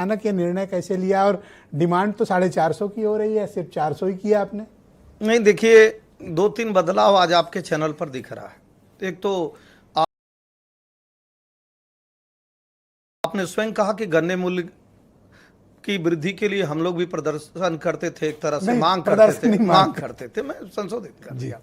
अचानक ये निर्णय कैसे लिया? और डिमांड तो 450 की हो रही है, सिर्फ 400 ही किया आपने? नहीं, देखिए, दो तीन बदलाव आज आपके चैनल पर दिख रहा है। एक तो आपने स्वयं कहा कि गन्ने मूल्य की वृद्धि के लिए हम लोग भी प्रदर्शन करते थे, एक तरह से मांग करते थे, मैं संशोधित कर दिया।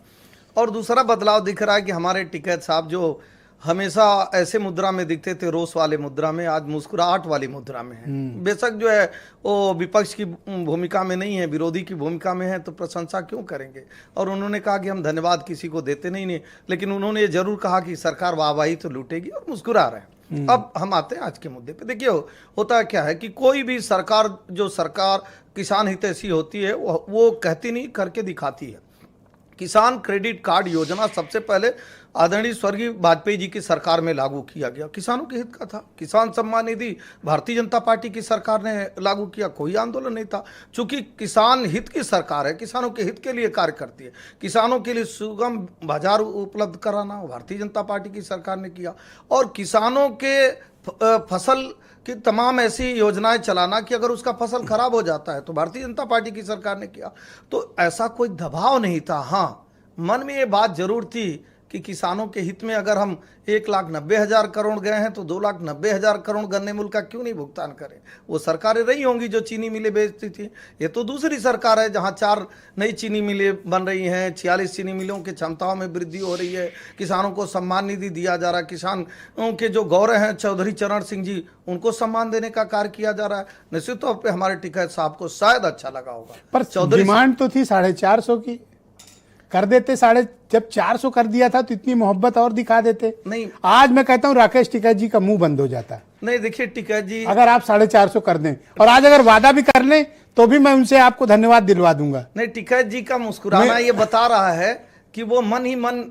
और दूसरा बदलाव दिख रहा है कि हमारे टिकैत साहब जो हमेशा ऐसे मुद्रा में दिखते थे, रोष वाले मुद्रा में, आज मुस्कुराहट वाली मुद्रा में है। बेशक जो है वो विपक्ष की भूमिका में नहीं है, विरोधी की भूमिका में है, तो प्रशंसा क्यों करेंगे। और उन्होंने कहा कि हम धन्यवाद किसी को देते नहीं, लेकिन उन्होंने ये जरूर कहा कि सरकार वाहवाही तो लूटेगी, और मुस्कुरा रहे हैं। अब हम आते हैं आज के मुद्दे पे। देखिए, होता क्या है कि कोई भी सरकार, जो सरकार किसान हितैषी होती है, वो कहती नहीं, करके दिखाती है। किसान क्रेडिट कार्ड योजना सबसे पहले आदरणीय स्वर्गीय वाजपेयी जी की सरकार में लागू किया गया, किसानों के हित का था। किसान सम्मान निधि भारतीय जनता पार्टी की सरकार ने लागू किया, कोई आंदोलन नहीं था। चूंकि किसान हित की सरकार है, किसानों के हित के लिए कार्य करती है, किसानों के लिए सुगम बाजार उपलब्ध कराना भारतीय जनता पार्टी की सरकार ने किया, और किसानों के फसल कि तमाम ऐसी योजनाएं चलाना कि अगर उसका फसल खराब हो जाता है तो भारतीय जनता पार्टी की सरकार ने किया। तो ऐसा कोई दबाव नहीं था। हाँ, मन में ये बात जरूर थी कि किसानों के हित में अगर हम 1,90,000 करोड़ गए हैं तो 2,90,000 करोड़ गन्ने मूल्य का क्यों नहीं भुगतान करें। वो सरकारें रही होंगी जो चीनी मिलें बेचती थी, ये तो दूसरी सरकार है जहां 4 नई चीनी मिलें बन रही हैं, 46 चीनी मिलों की क्षमताओं में वृद्धि हो रही है, किसानों को सम्मान निधि दिया जा रहा है, किसानों के जो गौरव हैं चौधरी चरण सिंह जी, उनको सम्मान देने का कार्य किया जा रहा है। निश्चित तौर पर हमारे टिकैत साहब को शायद अच्छा लगा होगा। पर चौधरी डिमांड तो थी 450 की, कर देते जब 400 कर दिया था तो इतनी मोहब्बत और दिखा देते। नहीं, आज मैं कहता हूं राकेश टिकैत जी का मुंह बंद हो जाता है। नहीं, देखिए टिकैत जी, अगर आप 450 कर दें और आज अगर वादा भी कर लें तो भी मैं उनसे आपको धन्यवाद दिलवा दूंगा। नहीं, टिकैत जी का मुस्कुराना ये बता रहा है कि वो मन ही मन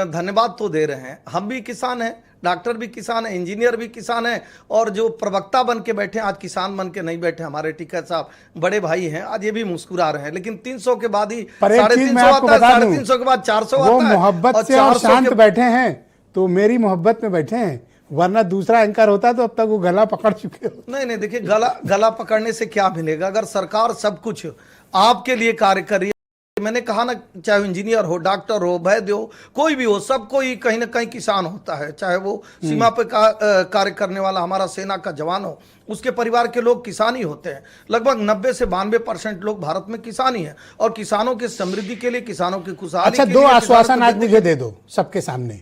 धन्यवाद तो दे रहे हैं। हम भी किसान हैं, डॉक्टर भी किसान है, इंजीनियर भी किसान है, और जो प्रवक्ता बन के बैठे आज किसान बन के नहीं बैठे हमारे टिकैत साहब, बड़े भाई हैं, आज ये भी मुस्कुरा रहे हैं। लेकिन 300 के बाद ही 350 आता है, 350 के बाद 400 आता है। वो मोहब्बत से और शांत बैठे हैं तो मेरी मोहब्बत में बैठे हैं, वरना दूसरा एंकर होता तो अब तक वो गला पकड़ चुके हो। नहीं, देखिए, गला पकड़ने से क्या मिलेगा। अगर सरकार सब कुछ आपके लिए कार्य कर रही है, मैंने कहा ना, चाहे इंजीनियर हो, डॉक्टर हो, वैद्य हो, कोई भी हो, सबको ही कहीं ना कहीं किसान होता है। चाहे वो सीमा पे कार्य करने वाला हमारा सेना का जवान हो, उसके परिवार के लोग किसान ही होते हैं। लगभग 90 से 92% लोग भारत में किसान ही हैं, और किसानों की समृद्धि के लिए, किसानों की खुशहाली अच्छा, 2 आश्वासन आज मुझे दे दो सबके सामने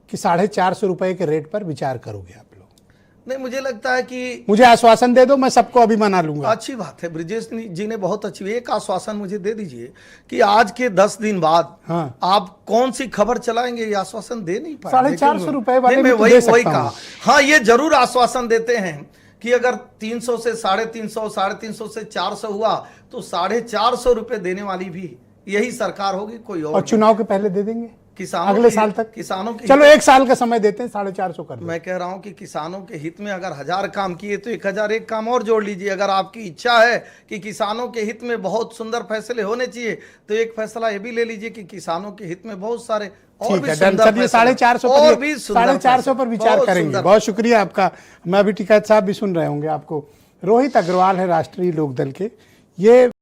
कि 450 रुपए के रेट पर विचार करोगे आप लोग। नहीं, मुझे लगता है कि मुझे आश्वासन दे दो, मैं सबको अभी मना लूंगा। अच्छी बात है, ब्रिजेश जी ने बहुत अच्छी, एक आश्वासन मुझे दे दीजिए कि आज के 10 दिन बाद आप कौन सी खबर चलाएंगे, ये आश्वासन दे नहीं पाए। 450 रुपए वाले मैं वही कहा। हाँ, ये जरूर आश्वासन देते हैं कि अगर 300 से 350, 350 से 400 हुआ तो 450 रुपए देने वाली भी यही सरकार होगी, कोई और चुनाव के पहले दे देंगे, किसानों अगले साल तक। किसानों की, चलो 1 साल का समय देते हैं, 450 कर। मैं कह रहा हूं कि किसानों के हित में अगर 1000 काम किए तो 1001 काम और जोड़ लीजिए। अगर आपकी इच्छा है कि किसानों के हित में बहुत सुंदर फैसले होने चाहिए तो एक फैसला ये भी ले लीजिए कि किसानों के हित में बहुत सारे और भी सुंदर 450 पर विचार करेंगे। बहुत शुक्रिया आपका। मैं अभी टिकैत साहब भी सुन रहे होंगे आपको। रोहित अग्रवाल है राष्ट्रीय लोकदल के, ये